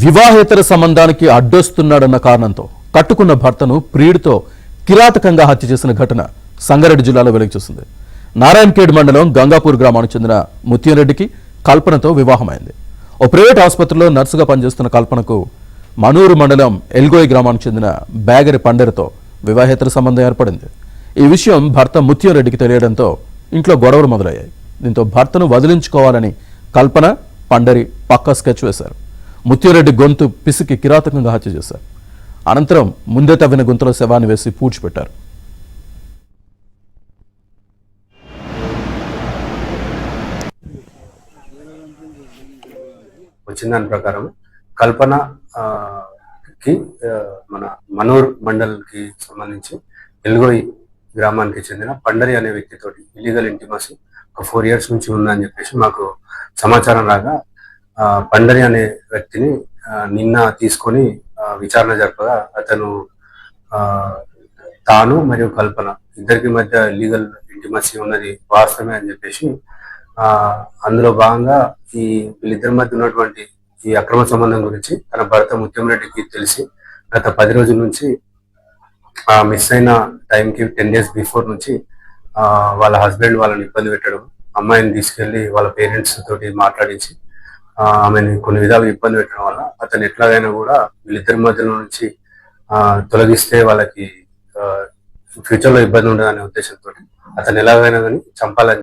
వివాహేతర సంబంధానికి అడ్డొస్తున్నాడన్న కారణంతో కట్టుకున్న భర్తను ప్రియుడితో కిరాతకంగా హత్య చేసిన ఘటన సంగారెడ్డి జిల్లాలో వెలుగు చూసింది. నారాయణఖేడ్ మండలం గంగాపూర్ గ్రామానికి చెందిన ముత్యంరెడ్డికి కల్పనతో వివాహమైంది. ఓ ప్రైవేట్ ఆసుపత్రిలో నర్సుగా పనిచేస్తున్న కల్పనకు మనూరు మండలం ఎల్గోయ్ గ్రామానికి చెందిన బ్యాగరి పండెరతో వివాహేతర సంబంధం ఏర్పడింది. ఈ విషయం భర్త ముత్యంరెడ్డికి తెలియడంతో ఇంట్లో గొడవలు మొదలయ్యాయి. దీంతో భర్తను వదిలించుకోవాలని కల్పన, పండరి పక్కా స్కెచ్ వేశారు. ముత్యంరెడ్డి గొంతు పిసికి కిరాతకంగా హత్య చేశారు. అనంతరం ముందే తవ్విన గుంతలో శవాన్ని వేసి పూడ్చిపెట్టారు. వచ్చిన దాని ప్రకారం కల్పన కి మన మనూర్ మండల్ కి సంబంధించి ఎల్గోయ్ గ్రామానికి చెందిన పండరి అనే వ్యక్తితోటి ఇల్లీగల్ ఇంటిమసీ ఒక 4 years నుంచి ఉందని చెప్పేసి మాకు సమాచారం రాగా పండరి అనే వ్యక్తిని నిన్న తీసుకొని విచారణ జరపగా అతను తాను మరియు కల్పన ఇద్దరికి మధ్య లీగల్ ఇంటిమసీ ఉన్నది వాస్తవమే అని చెప్పేసి అందులో భాగంగా వీళ్ళిద్దరి మధ్య ఉన్నటువంటి ఈ అక్రమ సంబంధం గురించి తన భర్త ముత్యంరెడ్డికి తెలిసి గత 10 రోజుల నుంచి మిస్ అయిన టైంకి 10 days బిఫోర్ నుంచి వాళ్ళ హస్బెండ్ వాళ్ళని ఇబ్బంది పెట్టడం, అమ్మాయిని తీసుకెళ్లి వాళ్ళ పేరెంట్స్ తోటి మాట్లాడించి ఆమెను కొన్ని విధాలుగా ఇబ్బంది పెట్టడం వల్ల అతను ఎట్లాగైనా కూడా వీళ్ళిద్దరి మధ్యలో నుంచి తొలగిస్తే వాళ్ళకి ఫ్యూచర్ లో ఇబ్బంది ఉండదనే ఉద్దేశంతో అతను ఎలాగైనా కానీ చంపాలని